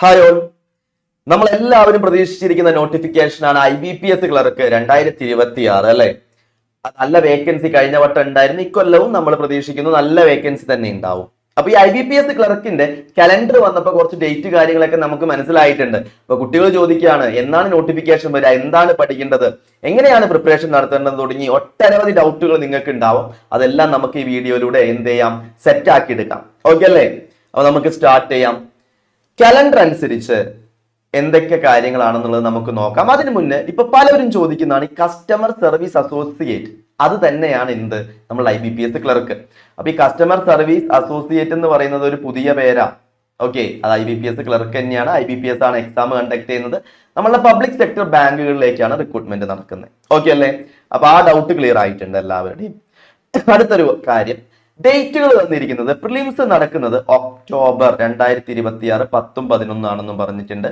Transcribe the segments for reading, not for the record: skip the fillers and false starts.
Hi all, നമ്മൾ എല്ലാവരും പ്രതീക്ഷിച്ചിരിക്കുന്ന നോട്ടിഫിക്കേഷനാണ് IBPS clerk 2026 അല്ലെ. നല്ല വേക്കൻസി കഴിഞ്ഞ വട്ടം ഉണ്ടായിരുന്നു, ഇക്കൊല്ലവും നമ്മൾ പ്രതീക്ഷിക്കുന്നു നല്ല വേക്കൻസി തന്നെ ഉണ്ടാവും. അപ്പൊ ഈ IBPS ക്ലർക്കിന്റെ കലണ്ടർ വന്നപ്പോൾ കുറച്ച് ഡേറ്റ് കാര്യങ്ങളൊക്കെ നമുക്ക് മനസ്സിലായിട്ടുണ്ട്. അപ്പൊ കുട്ടികൾ ചോദിക്കുകയാണ്, എന്നാണ് നോട്ടിഫിക്കേഷൻ വരിക, എന്താണ് പഠിക്കേണ്ടത്, എങ്ങനെയാണ് പ്രിപ്പറേഷൻ നടത്തേണ്ടത് തുടങ്ങി ഒട്ടനവധി ഡൗട്ടുകൾ നിങ്ങൾക്ക് ഉണ്ടാവും. അതെല്ലാം നമുക്ക് ഈ വീഡിയോയിലൂടെ എന്ത് ചെയ്യാം, സെറ്റ് ആക്കി എടുക്കാം. ഓക്കെ അല്ലേ? അപ്പൊ നമുക്ക് സ്റ്റാർട്ട് ചെയ്യാം. കലണ്ടർ അനുസരിച്ച് എന്തൊക്കെ കാര്യങ്ങളാണെന്നുള്ളത് നമുക്ക് നോക്കാം. അതിനു മുന്നേ ഇപ്പൊ പലരും ചോദിക്കുന്നതാണ് ഈ കസ്റ്റമർ സർവീസ് അസോസിയേറ്റ്, അത് തന്നെയാണ് എന്ത് നമ്മൾ IBPS ക്ലർക്ക്. അപ്പൊ ഈ കസ്റ്റമർ സർവീസ് അസോസിയേറ്റ് എന്ന് പറയുന്നത് ഒരു പുതിയ പേരാ. ഓക്കെ, അത് IBPS ക്ലർക്ക് തന്നെയാണ്. IBPS ആണ് എക്സാം കണ്ടക്ട് ചെയ്യുന്നത്. നമ്മളുടെ പബ്ലിക് സെക്ടർ ബാങ്കുകളിലേക്കാണ് റിക്രൂട്ട്മെന്റ് നടക്കുന്നത്. ഓക്കെ അല്ലേ? അപ്പൊ ആ ഡൗട്ട് ക്ലിയർ ആയിട്ടുണ്ട് എല്ലാവരുടെയും. അടുത്തൊരു കാര്യം, ഡേറ്റുകൾ തന്നിരിക്കുന്നത് പ്രിലിംസ് നടക്കുന്നത് ഒക്ടോബർ 2026 10ഉം 11 ആണെന്നും പറഞ്ഞിട്ടുണ്ട്.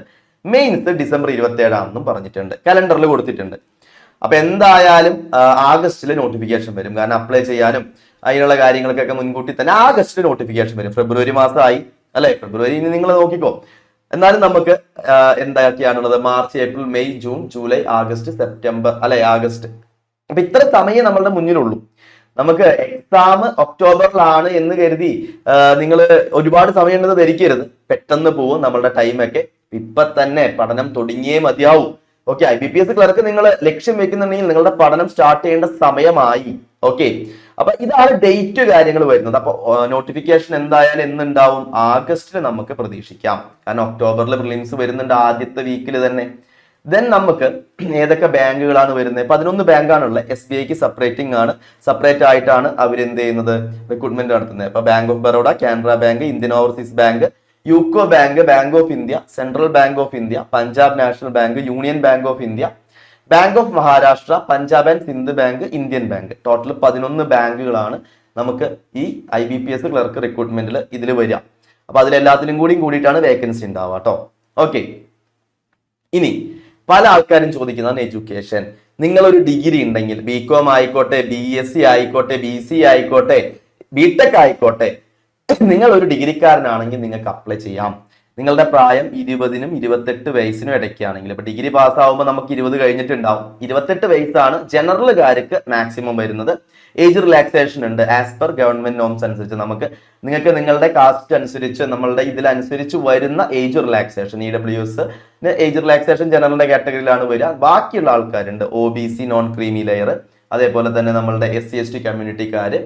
മെയിൻസ് ഡിസംബർ 27 ആണെന്നും പറഞ്ഞിട്ടുണ്ട്, കലണ്ടറിൽ കൊടുത്തിട്ടുണ്ട്. അപ്പൊ എന്തായാലും ആഗസ്റ്റിൽ നോട്ടിഫിക്കേഷൻ വരും. കാരണം അപ്ലൈ ചെയ്യാനും അതിനുള്ള കാര്യങ്ങൾക്കൊക്കെ മുൻകൂട്ടി തന്നെ ആഗസ്റ്റിൽ നോട്ടിഫിക്കേഷൻ വരും. ഫെബ്രുവരി മാസമായി അല്ലെ, ഫെബ്രുവരി നിങ്ങൾ നോക്കിക്കോ. എന്നാലും നമുക്ക് എന്തൊക്കെയാണുള്ളത്, March, April, May, June, July, August, September അല്ലെ, ആഗസ്റ്റ്. അപ്പൊ ഇത്ര സമയം നമ്മളുടെ മുന്നിലുള്ളൂ. നമുക്ക് എക്സാം ഒക്ടോബറിലാണ് എന്ന് കരുതി നിങ്ങൾ ഒരുപാട് സമയം ഉണ്ടെന്ന് ധരിക്കരുത്. പെട്ടെന്ന് പോവും നമ്മളുടെ ടൈമൊക്കെ. ഇപ്പൊ തന്നെ പഠനം തുടങ്ങിയേ മതിയാവും. ഓക്കെ, IBPS ക്ലർക്ക് നിങ്ങൾ ലക്ഷ്യം വെക്കുന്നുണ്ടെങ്കിൽ നിങ്ങളുടെ പഠനം സ്റ്റാർട്ട് ചെയ്യേണ്ട സമയമായി. ഓക്കെ, അപ്പൊ ഇതാണ് ഡേറ്റ് കാര്യങ്ങൾ വരുന്നത്. അപ്പൊ നോട്ടിഫിക്കേഷൻ എന്തായാലും എന്നുണ്ടാവും, ആഗസ്റ്റിൽ നമുക്ക് പ്രതീക്ഷിക്കാം. കാരണം ഒക്ടോബറിൽ പ്രിലിംസ് വരുന്നുണ്ട് ആദ്യത്തെ വീക്കിൽ തന്നെ. ദെൻ നമുക്ക് ഏതൊക്കെ ബാങ്കുകളാണ് വരുന്നത്? 11 ബാങ്കാണുള്ളത്. SBIക്ക് സെപ്പറേറ്റ് ആയിട്ടാണ് അവരെന്ത് ചെയ്യുന്നത്, റിക്രൂട്ട്മെന്റ് നടത്തുന്നത്. അപ്പൊ bank of Baroda, Canara bank, Indian overseas bank, UCO bank, bank of India, central bank of India, Punjab national bank, union bank of India, bank of Maharashtra, Punjab and Sindh bank, Indian bank. Total 11 ബാങ്കുകളാണ് നമുക്ക് ഈ IBPS ക്ലർക്ക് റിക്രൂട്ട്മെന്റിൽ ഇതിൽ വരിക. അപ്പൊ അതിലെല്ലാത്തിലും കൂടിയിട്ടാണ് vacancy ഉണ്ടാവുക കേട്ടോ. Okay, ഇനി പല ആൾക്കാരും ചോദിക്കുന്നതാണ് എഡ്യൂക്കേഷൻ. നിങ്ങളൊരു ഡിഗ്രി ഉണ്ടെങ്കിൽ, BCom ആയിക്കോട്ടെ, BSc ആയിക്കോട്ടെ, BC ആയിക്കോട്ടെ, BTech ആയിക്കോട്ടെ, നിങ്ങൾ ഒരു ഡിഗ്രിക്കാരനാണെങ്കിൽ നിങ്ങൾക്ക് അപ്ലൈ ചെയ്യാം. നിങ്ങളുടെ പ്രായം 20നും 28 വയസ്സിനും ഇടയ്ക്കാണെങ്കിൽ, ഇപ്പൊ ഡിഗ്രി പാസ്സാവുമ്പോൾ നമുക്ക് 20 കഴിഞ്ഞിട്ടുണ്ടാവും. 28 വയസ്സാണ് ജനറലുകാർക്ക് മാക്സിമം വരുന്നത്. ഏജ് റിലാക്സേഷൻ ഉണ്ട് ആസ് പെർ ഗവൺമെന്റ് നോംസ് അനുസരിച്ച്. നിങ്ങൾക്ക് നിങ്ങളുടെ കാസ്റ്റ് അനുസരിച്ച്, നമ്മളുടെ ഇതിലനുസരിച്ച് വരുന്ന age relaxation, EWS age relaxation ജനറലിന്റെ കാറ്റഗറിയിലാണ് വരിക. ബാക്കിയുള്ള ആൾക്കാരുണ്ട് OBC, നോൺ ക്രീമി ലെയർ, അതേപോലെ തന്നെ നമ്മളുടെ SC/ST കമ്മ്യൂണിറ്റിക്കാര്.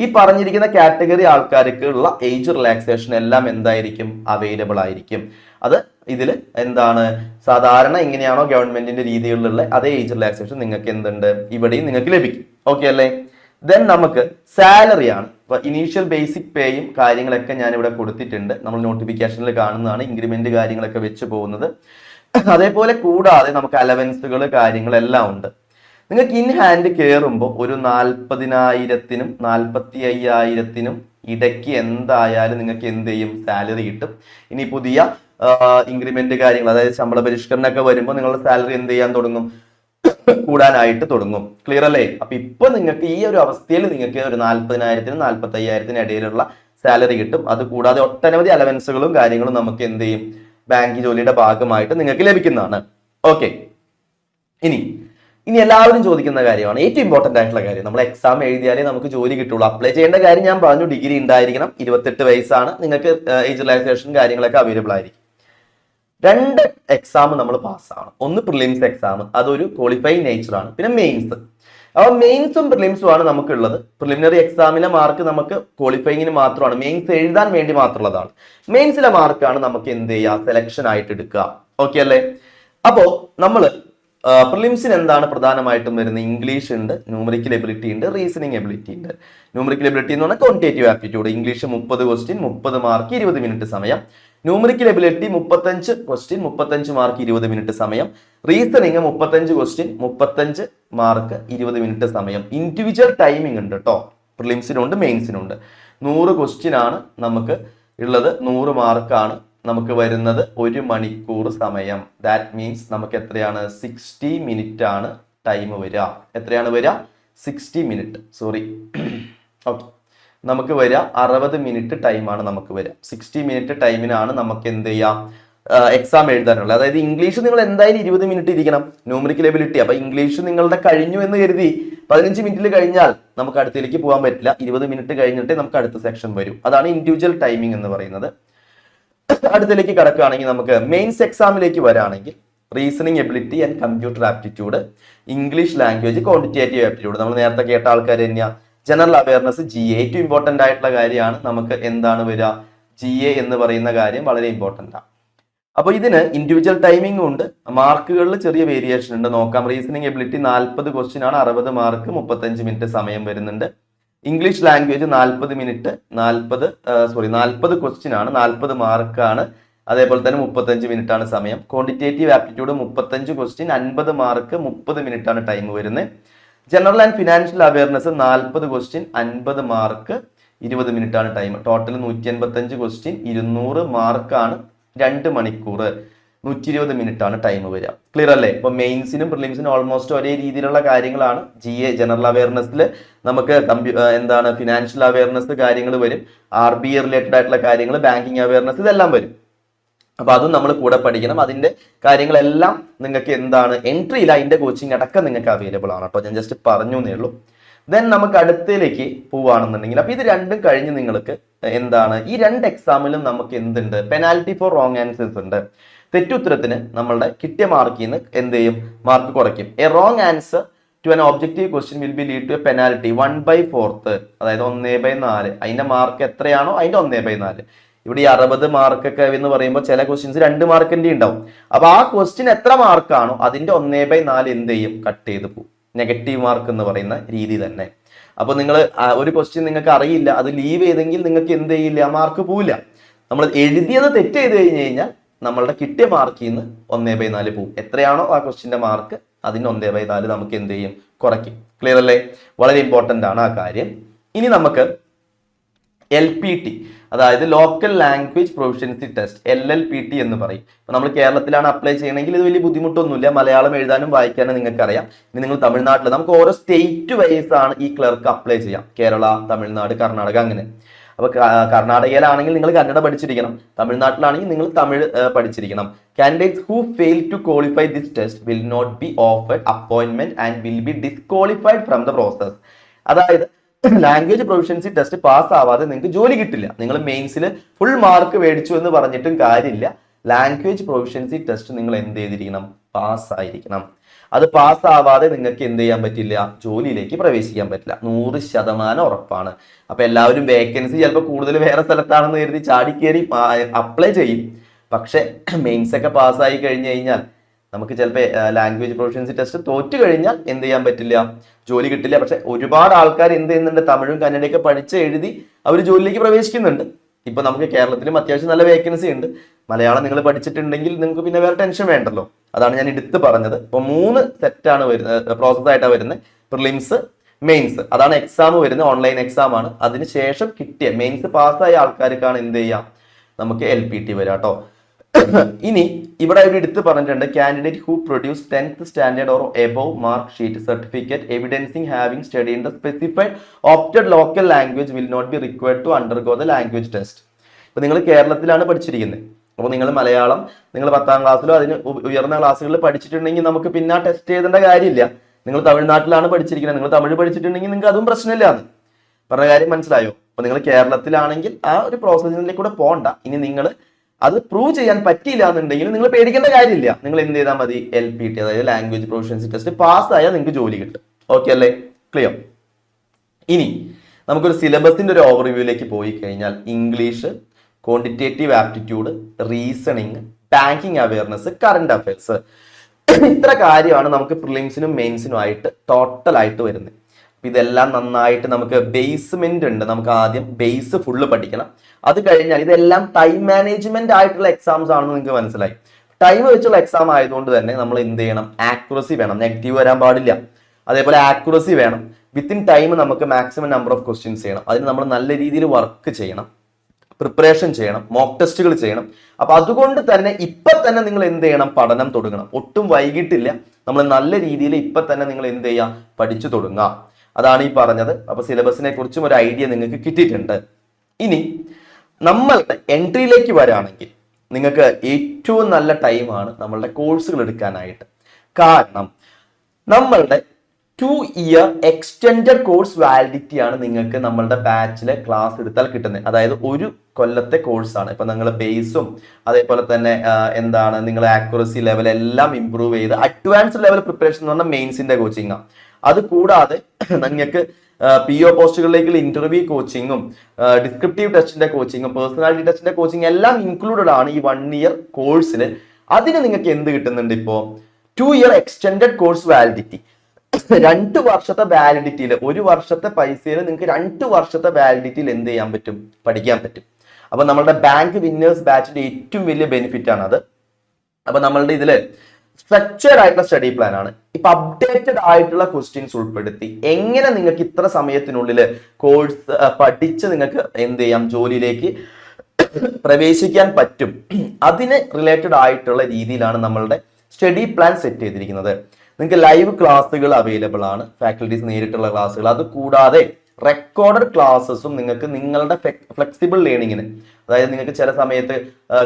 ഈ പറഞ്ഞിരിക്കുന്ന കാറ്റഗറി ആൾക്കാർക്കുള്ള ഏജ് റിലാക്സേഷൻ എല്ലാം എന്തായിരിക്കും, അവൈലബിൾ ആയിരിക്കും. അത് ഇതിൽ എന്താണ്, സാധാരണ എങ്ങനെയാണോ ഗവൺമെന്റിന്റെ രീതികളിലുള്ള അതേ ഏജ് റിലാക്സേഷൻ നിങ്ങൾക്ക് എന്തുണ്ട്, ഇവിടെയും നിങ്ങൾക്ക് ലഭിക്കും. ഓക്കെ അല്ലേ? ദെൻ നമുക്ക് സാലറി ആണ്. ഇപ്പൊ ഇനീഷ്യൽ ബേസിക് പേയും കാര്യങ്ങളൊക്കെ ഞാൻ ഇവിടെ കൊടുത്തിട്ടുണ്ട്. നമ്മൾ നോട്ടിഫിക്കേഷനിൽ കാണുന്നതാണ് ഇൻക്രിമെന്റ് കാര്യങ്ങളൊക്കെ വെച്ച് പോകുന്നത്. അതേപോലെ കൂടാതെ നമുക്ക് അലവൻസുകൾ കാര്യങ്ങളെല്ലാം ഉണ്ട്. നിങ്ങൾക്ക് ഇൻ ഹാൻഡ് കയറുമ്പോൾ ഒരു 40,000-നും 45,000-നും ഇടയ്ക്ക് എന്തായാലും നിങ്ങൾക്ക് എന്ത് ചെയ്യും, സാലറി കിട്ടും. ഇനി പുതിയ ഇൻക്രിമെന്റ് കാര്യങ്ങൾ, അതായത് ശമ്പള പരിഷ്കരണമൊക്കെ വരുമ്പോൾ നിങ്ങളുടെ സാലറി എന്ത് ചെയ്യാൻ തുടങ്ങും, കൂടാനായിട്ട് തുടങ്ങും. ക്ലിയർ അല്ലേ? അപ്പൊ ഇപ്പൊ നിങ്ങൾക്ക് ഈ ഒരു അവസ്ഥയിൽ നിങ്ങൾക്ക് ഒരു 40,000-നും 45,000-നും ഇടയിലുള്ള സാലറി കിട്ടും. അത് കൂടാതെ ഒട്ടനവധി അലവൻസുകളും കാര്യങ്ങളും നമുക്ക് എന്ത് ചെയ്യും, ബാങ്ക് ജോലിയുടെ ഭാഗമായിട്ട് നിങ്ങൾക്ക് ലഭിക്കുന്നതാണ്. ഓക്കെ, ഇനി എല്ലാവരും ചോദിക്കുന്ന കാര്യമാണ്, ഏറ്റവും ഇമ്പോർട്ടന്റ് ആയിട്ടുള്ള കാര്യം, നമ്മൾ എക്സാം എഴുതിയാലേ നമുക്ക് ജോലി കിട്ടുള്ളൂ. അപ്ലൈ ചെയ്യേണ്ട കാര്യം ഞാൻ പറഞ്ഞു, ഡിഗ്രി ഉണ്ടായിരിക്കണം, 28 വയസ്സാണ്, നിങ്ങൾക്ക് ഏജ് റിലാക്സേഷൻ കാര്യങ്ങളൊക്കെ അവൈലബിൾ ആയിരിക്കും. 2 എക്സാം നമ്മൾ പാസ്സാവണം. ഒന്ന് പ്രിലിംസ് എക്സാം, അതൊരു ക്വാളിഫൈങ് നേച്ചറാണ്. പിന്നെ മെയിൻസ്. അപ്പോൾ മെയിൻസും പ്രിലിംസും ആണ് നമുക്കുള്ളത്. പ്രിലിമിനറി എക്സാമിലെ മാർക്ക് നമുക്ക് ക്വാളിഫൈങ്ങിന് മാത്രമാണ്, മെയിൻസ് എഴുതാൻ വേണ്ടി മാത്രമുള്ളതാണ്. മെയിൻസിലെ മാർക്കാണ് നമുക്ക് എന്ത് ചെയ്യുക, സെലക്ഷൻ ആയിട്ട് എടുക്കുക. ഓക്കെ അല്ലേ? അപ്പോ നമ്മള് പ്രിലിംസിന് എന്താണ് പ്രധാനമായിട്ടും വരുന്നത്, ഇംഗ്ലീഷ് ഉണ്ട്, ന്യൂമറിക്കൽ എബിലിറ്റി ഉണ്ട്, റീസണിങ് എബിലിറ്റി ഉണ്ട്. ന്യൂമറിക്കൽ എബിലിറ്റി എന്ന് പറഞ്ഞാൽ quantitative aptitude. English 30 question 30 mark 20 minute സമയം. Numerical ability 35 question 35 mark 20 minute സമയം. റീസണിങ് 35 ക്വസ്റ്റ്യൻ 35 മാർക്ക് 20 മിനിറ്റ് സമയം. ഇൻഡിവിജ്വൽ ടൈമിംഗ് ഉണ്ട് കേട്ടോ, പ്രിലിംസിനുണ്ട് മെയിൻസിനുണ്ട്. 100 ക്വസ്റ്റ്യൻ ആണ് നമുക്ക് ഉള്ളത്, 100 മാർക്കാണ് നമുക്ക് വരുന്നത്. 1 മണിക്കൂർ സമയം. ദാറ്റ് മീൻസ് നമുക്ക് എത്രയാണ്, 60 മിനിറ്റ് ആണ് ടൈം വരിക. എത്രയാണ് വരിക, 60 മിനിറ്റ്. സോറി, ഓക്കെ, നമുക്ക് വരിക 60 മിനിറ്റ് ടൈമാണ് നമുക്ക് വരിക. 60 മിനിറ്റ് ടൈമിനാണ് നമുക്ക് എന്ത് ചെയ്യാം, എക്സാം എഴുതാനുള്ളത്. അതായത് ഇംഗ്ലീഷ് നിങ്ങൾ എന്തായാലും 20 മിനിറ്റ് ഇരിക്കണം, ന്യൂമറിക്കൽ എബിലിറ്റി. അപ്പൊ ഇംഗ്ലീഷ് നിങ്ങളുടെ കഴിഞ്ഞു എന്ന് കരുതി 15 മിനിറ്റിൽ കഴിഞ്ഞാൽ നമുക്ക് അടുത്തേക്ക് പോകാൻ പറ്റില്ല. 20 മിനിറ്റ് കഴിഞ്ഞിട്ടേ നമുക്ക് അടുത്ത സെക്ഷൻ വരും. അതാണ് ഇൻഡിവിജ്വൽ ടൈമിംഗ് എന്ന് പറയുന്നത്. അടുത്തേക്ക് കടക്കുകയാണെങ്കിൽ നമുക്ക് മെയിൻസ് എക്സാമിലേക്ക് വരാണെങ്കിൽ reasoning ability and computer aptitude, English language, quantitative aptitude. നമ്മൾ നേരത്തെ കേട്ട ആൾക്കാർ തന്നെയാ. ജനറൽ അവയർനെസ്, GA ഏറ്റവും ഇമ്പോർട്ടന്റ് ആയിട്ടുള്ള കാര്യമാണ്. നമുക്ക് എന്താണ് വരിക, GA എന്ന് പറയുന്ന കാര്യം വളരെ ഇമ്പോർട്ടന്റ് ആണ്. അപ്പൊ ഇതിന് ഇൻഡിവിജ്വൽ ടൈമിംഗ് ഉണ്ട്, മാർക്കുകളിൽ ചെറിയ വേരിയേഷൻ ഉണ്ട്. നോക്കാം. റീസണിങ് എബിലിറ്റി 40 ക്വസ്റ്റ്യൻ ആണ്, 60 മാർക്ക്, 35 മിനിറ്റ് സമയം വരുന്നുണ്ട്. ഇംഗ്ലീഷ് ലാംഗ്വേജ് 40 മിനിറ്റ് 40 ക്വസ്റ്റ്യൻ ആണ്, 40 മാർക്കാണ്, അതേപോലെ തന്നെ 35 മിനിറ്റ് ആണ് സമയം. Quantitative aptitude 35 question 50 mark, 30 minute ആണ് ടൈം വരുന്നത്. General and financial awareness 40 question 50 mark, 20 minute ആണ് ടൈം. ടോട്ടൽ 185 ക്വസ്റ്റ്യൻ 200 മാർക്കാണ്, 2 മണിക്കൂർ 120 മിനിറ്റ് ആണ് ടൈം വരിക. ക്ലിയർ അല്ലേ? ഇപ്പൊ മെയിൻസിനും പ്രിലിംസിനും ഓൾമോസ്റ്റ് ഒരേ രീതിയിലുള്ള കാര്യങ്ങളാണ്. GA ജനറൽ അവയർനെസ്സിൽ നമുക്ക് എന്താണ് ഫിനാൻഷ്യൽ അവയർനെസ് കാര്യങ്ങൾ വരും, RBI റിലേറ്റഡ് ആയിട്ടുള്ള കാര്യങ്ങൾ, ബാങ്കിങ് അവയർനെസ്, ഇതെല്ലാം വരും. അപ്പൊ അതും നമ്മൾ കൂടെ പഠിക്കണം. അതിന്റെ കാര്യങ്ങളെല്ലാം നിങ്ങൾക്ക് എന്താണ് എൻട്രിയിൽ അതിന്റെ കോച്ചിങ് അടക്കം നിങ്ങൾക്ക് അവൈലബിൾ ആണ് കേട്ടോ. ഞാൻ ജസ്റ്റ് പറഞ്ഞു എന്നേ ഉള്ളൂ. ദെൻ നമുക്ക് അടുത്തേക്ക് പോവുകയാണെന്നുണ്ടെങ്കിൽ അപ്പൊ ഇത് രണ്ടും കഴിഞ്ഞ് നിങ്ങൾക്ക് എന്താണ് ഈ 2 എക്സാമിലും നമുക്ക് എന്തുണ്ട്, പെനാൽറ്റി ഫോർ റോങ് ആൻസേഴ്സ് ഉണ്ട്. തെറ്റുത്തരത്തിന് നമ്മളുടെ കിട്ടിയ മാർക്കിൽ നിന്ന് എന്ത് ചെയ്യും, മാർക്ക് കുറയ്ക്കും. A wrong answer to an objective question will be lead to a penalty 1/4, അതായത് 1/4. അതിന്റെ മാർക്ക് എത്രയാണോ അതിന്റെ 1/4. ഇവിടെ ഈ 60 മാർക്കൊക്കെ എന്ന് പറയുമ്പോൾ ചില ക്വസ്റ്റ്യൻസ് 2 മാർക്കിന്റെ ഉണ്ടാവും. അപ്പൊ ആ ക്വസ്റ്റ്യൻ എത്ര മാർക്കാണോ അതിന്റെ 1/4 എന്ത് ചെയ്യും, കട്ട് ചെയ്ത് പോകും. നെഗറ്റീവ് മാർക്ക് എന്ന് പറയുന്ന രീതി തന്നെ. അപ്പൊ നിങ്ങൾ ഒരു ക്വസ്റ്റ്യൻ നിങ്ങൾക്ക് അറിയില്ല, അത് ലീവ് ചെയ്തെങ്കിൽ നിങ്ങൾക്ക് എന്ത് ചെയ്യില്ല, മാർക്ക് പോവില്ല. നമ്മൾ എഴുതിയത് തെറ്റ് ചെയ്ത് കഴിഞ്ഞ് കഴിഞ്ഞാൽ നമ്മളുടെ കിട്ടിയ മാർക്കിൽ നിന്ന് 1/4 പോകും. എത്രയാണോ ആ ക്വസ്റ്റ്യന്റെ മാർക്ക് അതിന്റെ 1/4 നമുക്ക് എന്ത് ചെയ്യും, കുറയ്ക്കും. ക്ലിയർ അല്ലേ? വളരെ ഇമ്പോർട്ടന്റ് ആണ് ആ കാര്യം. ഇനി നമുക്ക് LPT, അതായത് local language proficiency test, LLPT എന്ന് പറയും. ഇപ്പൊ നമ്മൾ കേരളത്തിലാണ് അപ്ലൈ ചെയ്യണമെങ്കിൽ ഇത് വലിയ ബുദ്ധിമുട്ടൊന്നുമില്ല, മലയാളം എഴുതാനും വായിക്കാനും നിങ്ങൾക്ക് അറിയാം. ഇനി നിങ്ങൾ തമിഴ്നാട്ടിൽ, നമുക്ക് ഓരോ സ്റ്റേറ്റ് വൈസ് ആണ് ഈ ക്ലർക്ക് അപ്ലൈ ചെയ്യാം. കേരള, തമിഴ്നാട്, കർണാടക, അങ്ങനെ. അപ്പൊ കർണാടകയിലാണെങ്കിൽ നിങ്ങൾ കന്നഡ പഠിച്ചിരിക്കണം, തമിഴ്നാട്ടിലാണെങ്കിൽ നിങ്ങൾ തമിഴ് പഠിച്ചിരിക്കണം. Candidates who fail to qualify this test will not be offered appointment and will be disqualified from the process. അതായത് ലാംഗ്വേജ് പ്രൊഫിഷ്യൻസി ടെസ്റ്റ് പാസ് ആവാതെ നിങ്ങൾക്ക് ജോലി കിട്ടില്ല. നിങ്ങൾ മെയിൻസിൽ ഫുൾ മാർക്ക് മേടിച്ചു എന്ന് പറഞ്ഞിട്ടും കാര്യമില്ല. ലാംഗ്വേജ് പ്രൊഫിഷ്യൻസി ടെസ്റ്റ് നിങ്ങൾ എന്ത് ചെയ്തിരിക്കണം, പാസ് ആയിരിക്കണം. അത് പാസ് ആവാതെ നിങ്ങൾക്ക് എന്ത് ചെയ്യാൻ പറ്റില്ല, ജോലിയിലേക്ക് പ്രവേശിക്കാൻ പറ്റില്ല. 100% ഉറപ്പാണ്. അപ്പൊ എല്ലാവരും വേക്കൻസി ചിലപ്പോൾ കൂടുതൽ വേറെ സ്ഥലത്താണെന്ന് കരുതി ചാടിക്കേറി അപ്ലൈ ചെയ്യും. പക്ഷെ മെയിൻസ് ഒക്കെ പാസ്സായി കഴിഞ്ഞു കഴിഞ്ഞാൽ നമുക്ക് ചിലപ്പോൾ ലാംഗ്വേജ് പ്രൊഫിഷ്യൻസി ടെസ്റ്റ് തോറ്റു കഴിഞ്ഞാൽ എന്ത് ചെയ്യാൻ പറ്റില്ല, ജോലി കിട്ടില്ല. പക്ഷെ ഒരുപാട് ആൾക്കാർ എന്ത് ചെയ്യുന്നുണ്ട്, തമിഴും കന്നഡയൊക്കെ പഠിച്ച് എഴുതി അവർ ജോലിയിലേക്ക് പ്രവേശിക്കുന്നുണ്ട്. ഇപ്പൊ നമുക്ക് കേരളത്തിലും അത്യാവശ്യം നല്ല വേക്കൻസി ഉണ്ട്. മലയാളം നിങ്ങൾ പഠിച്ചിട്ടുണ്ടെങ്കിൽ നിങ്ങൾക്ക് പിന്നെ വേറെ ടെൻഷൻ വേണ്ടല്ലോ. അതാണ് ഞാൻ എടുത്ത് പറഞ്ഞത്. ഇപ്പൊ 3 സെറ്റാണ് വരുന്നത്, പ്രോസസ് ആയിട്ടാണ് വരുന്നത്. പ്രിലിംസ്, മെയിൻസ്, അതാണ് എക്സാം വരുന്നത്, ഓൺലൈൻ എക്സാം ആണ്. അതിനുശേഷം കിട്ടിയ മെയിൻസ് പാസ്സായ ആൾക്കാർക്കാണ് എന്ത് ചെയ്യാം, നമുക്ക് LPT വരാം കേട്ടോ. ഇനി ഇവിടെ എടുത്ത് പറഞ്ഞിട്ടുണ്ട്, candidate who produce 10th standard or above mark sheet certificate evidencing having study in the specified opted local language will not be required to undergo the language test. ഇപ്പൊ നിങ്ങൾ കേരളത്തിലാണ് പഠിച്ചിരിക്കുന്നത്, അപ്പോൾ നിങ്ങൾ മലയാളം നിങ്ങൾ 10ാം ക്ലാസ്സിലോ അതിന് ഉയർന്ന ക്ലാസ്സുകളിൽ പഠിച്ചിട്ടുണ്ടെങ്കിൽ നമുക്ക് പിന്നെ ആ ടെസ്റ്റ് എഴുതേണ്ട കാര്യമില്ല. നിങ്ങൾ തമിഴ്നാട്ടിലാണ് പഠിച്ചിരിക്കുന്നത്, നിങ്ങൾ തമിഴ് പഠിച്ചിട്ടുണ്ടെങ്കിൽ നിങ്ങൾക്ക് അതും പ്രശ്നമില്ലാന്ന് പറഞ്ഞ കാര്യം മനസ്സിലായോ? അപ്പൊ നിങ്ങൾ കേരളത്തിലാണെങ്കിൽ ആ ഒരു പ്രോസസ്സിലേക്ക് കൂടെ പോകണ്ട. ഇനി നിങ്ങൾ അത് പ്രൂവ് ചെയ്യാൻ പറ്റിയില്ല എന്നുണ്ടെങ്കിൽ നിങ്ങൾ പേടിക്കേണ്ട കാര്യമില്ല. നിങ്ങൾ എന്ത് ചെയ്താൽ മതി, LPT അതായത് ലാംഗ്വേജ് പ്രൊഫിഷ്യൻസി ടെസ്റ്റ് പാസ്സായാൽ നിങ്ങൾക്ക് ജോലി കിട്ടും. ഓക്കെ അല്ലേ? ക്ലിയർ. ഇനി നമുക്കൊരു സിലബസിന്റെ ഒരു ഓവർവ്യൂയിലേക്ക് പോയി കഴിഞ്ഞാൽ English, quantitative aptitude, reasoning, banking awareness, current affairs, ഇത്ര കാര്യമാണ് നമുക്ക് പ്രിലിംസിനും മെയിൻസിനും ആയിട്ട് ടോട്ടൽ ആയിട്ട് വരുന്നത്. ഇതെല്ലാം നന്നായിട്ട് നമുക്ക് ബേസ്മെന്റ് ഉണ്ട്. നമുക്ക് ആദ്യം ബേസ് ഫുള്ള് പഠിക്കണം. അത് കഴിഞ്ഞാൽ ഇതെല്ലാം ടൈം മാനേജ്മെന്റ് ആയിട്ടുള്ള എക്സാംസ് ആണെന്ന് നിങ്ങൾക്ക് മനസ്സിലായി. ടൈം വെച്ചുള്ള എക്സാം ആയതുകൊണ്ട് തന്നെ നമ്മൾ എന്ത് ചെയ്യണം, ആക്യുറസി വേണം, നെഗറ്റീവ് വരാൻ പാടില്ല. അതേപോലെ ആക്യുറസി വേണം. വിത്തിൻ ടൈം നമുക്ക് മാക്സിമം നമ്പർ ഓഫ് ക്വസ്റ്റ്യൻസ് ചെയ്യണം. അതിന് നമ്മൾ നല്ല രീതിയിൽ വർക്ക് ചെയ്യണം, പ്രിപ്പറേഷൻ ചെയ്യണം, മോക്ക് ടെസ്റ്റുകൾ ചെയ്യണം. അപ്പൊ അതുകൊണ്ട് തന്നെ ഇപ്പൊ തന്നെ നിങ്ങൾ എന്ത് ചെയ്യണം, പഠനം തുടങ്ങണം. ഒട്ടും വൈകിട്ടില്ല. നമ്മൾ നല്ല രീതിയിൽ ഇപ്പൊ തന്നെ നിങ്ങൾ എന്ത് ചെയ്യാം, പഠിച്ചു തുടങ്ങാം. അതാണ് ഈ പറഞ്ഞത്. അപ്പൊ സിലബസിനെ കുറിച്ചും ഒരു ഐഡിയ നിങ്ങൾക്ക് കിട്ടിയിട്ടുണ്ട്. ഇനി നമ്മളുടെ എൻട്രിയിലേക്ക് വരാണെങ്കിൽ നിങ്ങൾക്ക് ഏറ്റവും നല്ല ടൈമാണ് നമ്മളുടെ കോഴ്സുകൾ എടുക്കാനായിട്ട്. കാരണം നമ്മളുടെ 2 ഇയർ എക്സ്റ്റെൻഡഡ് കോഴ്സ് വാലിഡിറ്റി ആണ് നിങ്ങൾക്ക് നമ്മളുടെ ബാച്ചിലെ ക്ലാസ് എടുത്താൽ കിട്ടുന്നത്. അതായത് 1 കൊല്ലത്തെ കോഴ്സാണ്. ഇപ്പൊ നിങ്ങൾ ബേസും അതേപോലെ തന്നെ എന്താണ് നിങ്ങൾ ആക്യുറസി ലെവൽ എല്ലാം ഇമ്പ്രൂവ് ചെയ്ത് അഡ്വാൻസ്ഡ് ലെവൽ പ്രിപ്പറേഷൻ എന്ന് പറഞ്ഞാൽ മെയിൻസിന്റെ കോച്ചിങ് ആണ്. അത് കൂടാതെ നിങ്ങൾക്ക് PO പോസ്റ്റുകളിലേക്കുള്ള ഇന്റർവ്യൂ കോച്ചിങ്ങും ഡിസ്ക്രിപ്റ്റീവ് ടെസ്റ്റിന്റെ കോച്ചിങ്ങും പേഴ്സണാലിറ്റി ടെസ്റ്റിന്റെ കോച്ചിങ് എല്ലാം ഇൻക്ലൂഡഡ് ആണ് ഈ 1 ഇയർ കോഴ്സിൽ. അതിന് നിങ്ങൾക്ക് എന്ത് കിട്ടുന്നുണ്ട്? ഇപ്പോ 2 ഇയർ എക്സ്റ്റെൻഡഡ് കോഴ്സ് വാലിഡിറ്റി, 2 വർഷത്തെ വാലിഡിറ്റിയിൽ, 1 വർഷത്തെ പൈസയിൽ നിങ്ങൾക്ക് 2 വർഷത്തെ വാലിഡിറ്റിയിൽ എന്ത് ചെയ്യാൻ പറ്റും? പഠിക്കാൻ പറ്റും. അപ്പൊ നമ്മളുടെ ബാങ്ക് വിന്നേഴ്സ് ബാച്ചിന്റെ ഏറ്റവും വലിയ ബെനിഫിറ്റ് ആണ് അത്. അപ്പൊ നമ്മളുടെ ഇതില് സ്ട്രക്ചേർഡ് ആയിട്ടുള്ള സ്റ്റഡി പ്ലാൻ ആണ്. ഇപ്പൊ അപ്ഡേറ്റഡ് ആയിട്ടുള്ള ക്വസ്റ്റ്യൻസ് ഉൾപ്പെടുത്തി എങ്ങനെ നിങ്ങൾക്ക് ഇത്ര സമയത്തിനുള്ളിൽ കോഴ്സ് പഠിച്ച് നിങ്ങൾക്ക് എന്ത് ചെയ്യാം, ജോലിയിലേക്ക് പ്രവേശിക്കാൻ പറ്റും, അതിന് റിലേറ്റഡ് ആയിട്ടുള്ള രീതിയിലാണ് നമ്മളുടെ സ്റ്റഡി പ്ലാൻ സെറ്റ് ചെയ്തിരിക്കുന്നത്. നിങ്ങൾക്ക് ലൈവ് ക്ലാസ്സുകൾ അവൈലബിൾ ആണ്, ഫാക്കൽറ്റീസ് നേരിട്ടുള്ള ക്ലാസ്സുകൾ. അത് കൂടാതെ റെക്കോർഡഡ് ക്ലാസ്സസും നിങ്ങൾക്ക് നിങ്ങളുടെ ഫ്ലെക്സിബിൾ ലേണിങ്ങിന്, അതായത് നിങ്ങൾക്ക് ചില സമയത്ത്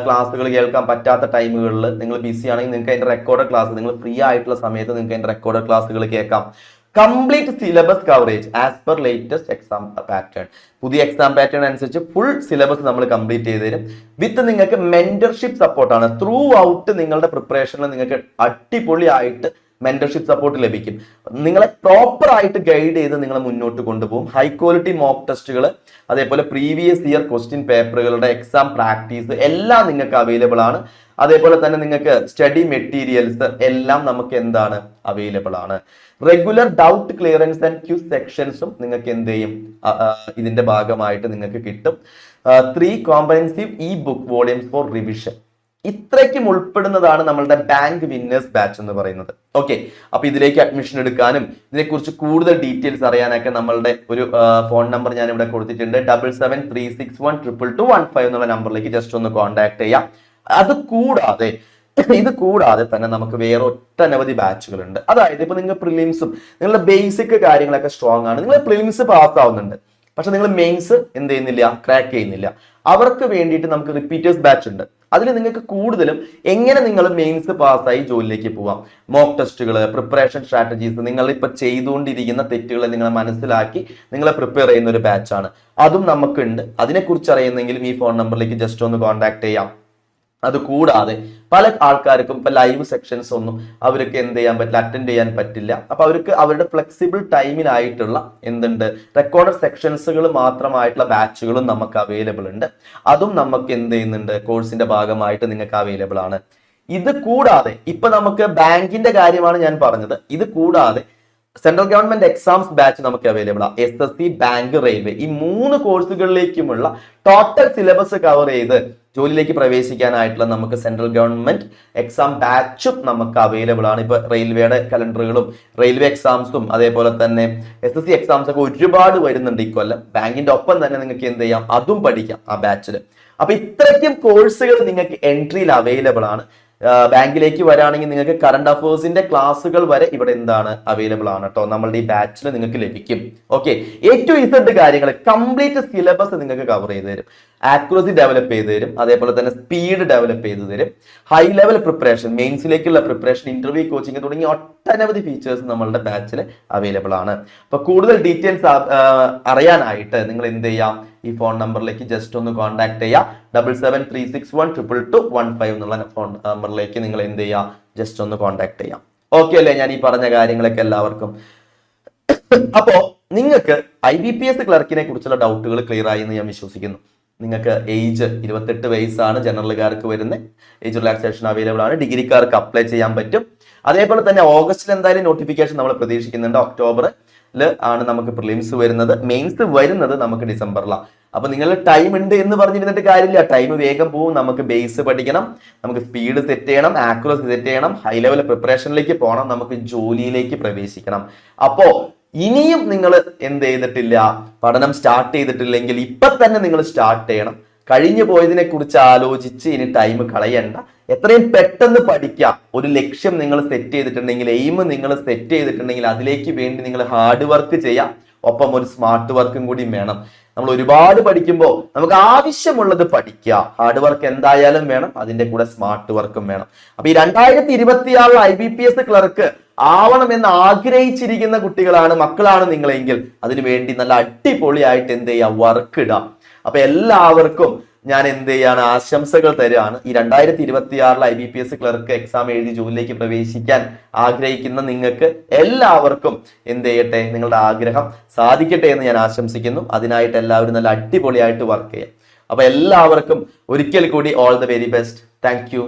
ക്ലാസ്സുകൾ കേൾക്കാൻ പറ്റാത്ത ടൈമുകളിൽ നിങ്ങൾ ബിസി ആണെങ്കിൽ നിങ്ങൾക്ക് അതിന്റെ റെക്കോർഡഡ് ക്ലാസ്, നിങ്ങൾ ഫ്രീ ആയിട്ടുള്ള സമയത്ത് നിങ്ങൾക്ക് അതിന്റെ റെക്കോർഡഡ് ക്ലാസ്സുകൾ കേൾക്കാം. Complete syllabus coverage as per latest exam pattern. പുതിയ എക്സാം പാറ്റേൺ അനുസരിച്ച് ഫുൾ സിലബസ് നമ്മൾ കംപ്ലീറ്റ് ചെയ്ത് തരും. വിത്ത് നിങ്ങൾക്ക് മെന്റർഷിപ്പ് സപ്പോർട്ടാണ്. ത്രൂ ഔട്ട് നിങ്ങളുടെ പ്രിപ്പറേഷനിൽ നിങ്ങൾക്ക് അടിപൊളിയായിട്ട് മെന്റർഷിപ്പ് സപ്പോർട്ട് ലഭിക്കും. നിങ്ങളെ പ്രോപ്പർ ആയിട്ട് ഗൈഡ് ചെയ്ത് നിങ്ങളെ മുന്നോട്ട് കൊണ്ടുപോകും. ഹൈ ക്വാളിറ്റി മോക്ക് ടെസ്റ്റുകൾ, അതേപോലെ പ്രീവിയസ് ഇയർ ക്വസ്റ്റ്യൻ പേപ്പറുകളുടെ എക്സാം പ്രാക്ടീസ് എല്ലാം നിങ്ങൾക്ക് അവൈലബിൾ ആണ്. അതേപോലെ തന്നെ നിങ്ങൾക്ക് സ്റ്റഡി മെറ്റീരിയൽസ് എല്ലാം നമുക്ക് എന്താണ് അവൈലബിൾ ആണ്. Regular doubt clearance and quiz സെക്ഷൻസും നിങ്ങൾക്ക് എന്ത് ചെയ്യും, ഇതിന്റെ ഭാഗമായിട്ട് നിങ്ങൾക്ക് കിട്ടും. 3 comprehensive e book volumes for revision. ഇത്രയ്ക്കും ഉൾപ്പെടുന്നതാണ് നമ്മളുടെ ബാങ്ക് വിന്നേഴ്സ് ബാച്ച് എന്ന് പറയുന്നത്. ഓക്കെ, അപ്പൊ ഇതിലേക്ക് അഡ്മിഷൻ എടുക്കാനും ഇതിനെക്കുറിച്ച് കൂടുതൽ ഡീറ്റെയിൽസ് അറിയാനൊക്കെ നമ്മളുടെ ഒരു ഫോൺ നമ്പർ ഞാൻ ഇവിടെ കൊടുത്തിട്ടുണ്ട്. 7736122215 എന്നുള്ള നമ്പറിലേക്ക് ജസ്റ്റ് ഒന്ന് കോൺടാക്ട് ചെയ്യാം. ഇത് കൂടാതെ തന്നെ നമുക്ക് വേറെ ഒട്ടനവധി ബാച്ചുകൾ ഉണ്ട്. അതായത് ഇപ്പൊ നിങ്ങൾ പ്രിലിംസും നിങ്ങളുടെ ബേസിക് കാര്യങ്ങളൊക്കെ സ്ട്രോങ് ആണ്, നിങ്ങൾ പ്രിലിംസ് പാസ് ആവുന്നുണ്ട്, പക്ഷെ നിങ്ങൾ മെയിൻസ് എന്ത് ചെയ്യുന്നില്ല, ക്രാക്ക് ചെയ്യുന്നില്ല. അവർക്ക് വേണ്ടിയിട്ട് നമുക്ക് റിപ്പീറ്റേഴ്സ് ബാച്ച് ഉണ്ട്. അതിൽ നിങ്ങൾക്ക് കൂടുതലും എങ്ങനെ നിങ്ങൾ മെയിൻസ് പാസ്സായി ജോലിയിലേക്ക് പോവാം, മോക്ക് ടെസ്റ്റുകൾ, പ്രിപ്പറേഷൻ സ്ട്രാറ്റജീസ്, നിങ്ങൾ ഇപ്പൊ ചെയ്തുകൊണ്ടിരിക്കുന്ന തെറ്റുകളെ നിങ്ങൾ മനസ്സിലാക്കി നിങ്ങളെ പ്രിപ്പയർ ചെയ്യുന്ന ഒരു ബാച്ചാണ്. അതും നമുക്കുണ്ട്. അതിനെക്കുറിച്ച് അറിയുന്നെങ്കിലും ഈ ഫോൺ നമ്പറിലേക്ക് ജസ്റ്റ് ഒന്ന് കോൺടാക്ട് ചെയ്യാം. അത് കൂടാതെ പല ആൾക്കാർക്കും ഇപ്പൊ ലൈവ് സെക്ഷൻസ് ഒന്നും അവർക്ക് എന്ത് ചെയ്യാൻ പറ്റില്ല, അറ്റൻഡ് ചെയ്യാൻ പറ്റില്ല. അപ്പൊ അവർക്ക് അവരുടെ ഫ്ലെക്സിബിൾ ടൈമിനായിട്ടുള്ള എന്തുണ്ട്, റെക്കോർഡഡ് സെക്ഷൻസുകൾ മാത്രമായിട്ടുള്ള ബാച്ചുകളും നമുക്ക് അവൈലബിൾ ഉണ്ട്. അതും നമുക്ക് എന്ത് ചെയ്യുന്നുണ്ട്, കോഴ്സിന്റെ ഭാഗമായിട്ട് നിങ്ങൾക്ക് അവൈലബിൾ ആണ്. ഇത് കൂടാതെ ഇപ്പൊ നമുക്ക് ബാങ്കിന്റെ കാര്യമാണ് ഞാൻ പറഞ്ഞത്. ഇത് കൂടാതെ സെൻട്രൽ ഗവൺമെന്റ് എക്സാംസ് ബാച്ച് നമുക്ക് അവൈലബിൾ ആണ്. SSC, ബാങ്ക്, റെയിൽവേ, ഈ 3 കോഴ്സുകളിലേക്കുമുള്ള ടോട്ടൽ സിലബസ് കവർ ചെയ്ത് ജോലിയിലേക്ക് പ്രവേശിക്കാനായിട്ടുള്ള നമുക്ക് സെൻട്രൽ ഗവൺമെന്റ് എക്സാം ബാച്ചും നമുക്ക് അവൈലബിൾ ആണ്. ഇപ്പൊ റെയിൽവേയുടെ കലണ്ടറുകളും റെയിൽവേ എക്സാംസും അതേപോലെ തന്നെ SSC എക്സാംസ് ഒക്കെ ഒരുപാട് വരുന്നുണ്ട് ഈ കൊല്ലം. ബാങ്കിന്റെ ഒപ്പം തന്നെ നിങ്ങൾക്ക് എന്ത് ചെയ്യാം, അതും പഠിക്കാം ആ ബാച്ചിൽ. അപ്പൊ ഇത്രയ്ക്കും കോഴ്സുകൾ നിങ്ങൾക്ക് എൻട്രിയിൽ അവൈലബിൾ ആണ്. ബാങ്കിലേക്ക് വരാണെങ്കിൽ നിങ്ങൾക്ക് കറണ്ട് അഫയേഴ്സിന്റെ ക്ലാസ്സുകൾ വരെ ഇവിടെ എന്താണ് അവൈലബിൾ ആണ് കേട്ടോ. നമ്മളുടെ ഈ ബാച്ചിൽ നിങ്ങൾക്ക് ലഭിക്കും. ഓക്കെ, A to Z കാര്യങ്ങൾ കംപ്ലീറ്റ് സിലബസ് നിങ്ങൾക്ക് കവർ ചെയ്ത് തരും. ആക്യുറസി ഡെവലപ്പ് ചെയ്ത് തരും, അതേപോലെ തന്നെ സ്പീഡ് ഡെവലപ്പ് ചെയ്ത് തരും. ഹൈ ലെവൽ പ്രിപ്പറേഷൻ, മെയിൻസിലേക്കുള്ള പ്രിപ്പറേഷൻ, ഇന്റർവ്യൂ കോച്ചിങ് തുടങ്ങിയ ഒട്ടനവധി ഫീച്ചേഴ്സ് നമ്മളുടെ ബാച്ചിൽ അവൈലബിൾ ആണ്. അപ്പൊ കൂടുതൽ ഡീറ്റെയിൽസ് അറിയാനായിട്ട് നിങ്ങൾ എന്ത് ചെയ്യാം, ഈ ഫോൺ നമ്പറിലേക്ക് ജസ്റ്റ് ഒന്ന് കോൺടാക്ട് ചെയ്യാം. 7736122215 എന്നുള്ള ഫോൺ നമ്പറിലേക്ക് നിങ്ങൾ എന്ത് ചെയ്യാം, ജസ്റ്റ് ഒന്ന് കോൺടാക്ട് ചെയ്യാം. ഓക്കെ അല്ലേ? ഞാൻ ഈ പറഞ്ഞ കാര്യങ്ങളൊക്കെ എല്ലാവർക്കും. അപ്പോ നിങ്ങൾക്ക് IBPS ക്ലർക്കിനെ കുറിച്ചുള്ള ഡൗട്ടുകൾ ക്ലിയർ ആയി എന്ന് ഞാൻ വിശ്വസിക്കുന്നു. നിങ്ങൾക്ക് ഏജ് 28 വയസ്സാണ് ജനറലുകാർക്ക് വരുന്നത്. ഏജ് റിലാക്സേഷൻ അവൈലബിൾ ആണ്. ഡിഗ്രിക്കാർക്ക് അപ്ലൈ ചെയ്യാൻ പറ്റും. അതേപോലെ തന്നെ ഓഗസ്റ്റിൽ എന്തായാലും നോട്ടിഫിക്കേഷൻ നമ്മൾ പ്രതീക്ഷിക്കുന്നുണ്ട്. ഒക്ടോബറിൽ ആണ് നമുക്ക് പ്രിലിംസ് വരുന്നത്. മെയിൻസ് വരുന്നത് നമുക്ക് ഡിസംബറിലാണ്. അപ്പൊ നിങ്ങൾ ടൈം ഉണ്ട് എന്ന് പറഞ്ഞിരുന്നിട്ട് കാര്യമില്ല. ടൈം വേഗം പോവും. നമുക്ക് ബേസ് പഠിക്കണം, നമുക്ക് സ്പീഡ് സെറ്റ് ചെയ്യണം, ആക്യുറസി സെറ്റ് ചെയ്യണം, ഹൈ ലെവൽ പ്രിപ്പറേഷനിലേക്ക് പോകണം, നമുക്ക് ജോലിയിലേക്ക് പ്രവേശിക്കണം. അപ്പോ ഇനിയും നിങ്ങൾ എന്ത് ചെയ്തിട്ടില്ല, പഠനം സ്റ്റാർട്ട് ചെയ്തിട്ടില്ലെങ്കിൽ ഇപ്പൊ തന്നെ നിങ്ങൾ സ്റ്റാർട്ട് ചെയ്യണം. കഴിഞ്ഞു പോയതിനെ കുറിച്ച് ആലോചിച്ച് ഇനി ടൈം കളയണ്ട. എത്രയും പെട്ടെന്ന് പഠിക്കാം. ഒരു ലക്ഷ്യം നിങ്ങൾ സെറ്റ് ചെയ്തിട്ടുണ്ടെങ്കിൽ, എയിം നിങ്ങൾ സെറ്റ് ചെയ്തിട്ടുണ്ടെങ്കിൽ അതിലേക്ക് വേണ്ടി നിങ്ങൾ ഹാർഡ് വർക്ക് ചെയ്യാം. ഒപ്പം ഒരു സ്മാർട്ട് വർക്കും കൂടി വേണം. നമ്മൾ ഒരുപാട് പഠിക്കുമ്പോൾ നമുക്ക് ആവശ്യമുള്ളത് പഠിക്കുക. ഹാർഡ് വർക്ക് എന്തായാലും വേണം, അതിന്റെ കൂടെ സ്മാർട്ട് വർക്കും വേണം. അപ്പൊ ഈ 2026 IBPS ക്ലർക്ക് ആവണമെന്ന് ആഗ്രഹിച്ചിരിക്കുന്ന കുട്ടികളാണ്, മക്കളാണ് നിങ്ങളെങ്കിൽ അതിനു വേണ്ടി നല്ല അടിപൊളിയായിട്ട് എന്ത് ചെയ്യുക, വർക്ക് ഇടാം. അപ്പൊ എല്ലാവർക്കും ഞാൻ എന്ത് ചെയ്യാണ്, ആശംസകൾ തരികയാണ്. ഈ 2026 IBPS ക്ലർക്ക് എക്സാം എഴുതി ജോലിയിലേക്ക് പ്രവേശിക്കാൻ ആഗ്രഹിക്കുന്ന നിങ്ങൾക്ക് എല്ലാവർക്കും എന്ത് ചെയ്യട്ടെ, നിങ്ങളുടെ ആഗ്രഹം സാധിക്കട്ടെ എന്ന് ഞാൻ ആശംസിക്കുന്നു. അതിനായിട്ട് എല്ലാവരും നല്ല അടിപൊളിയായിട്ട് വർക്ക് ചെയ്യാം. അപ്പൊ എല്ലാവർക്കും ഒരിക്കൽ കൂടി all the very best. Thank you.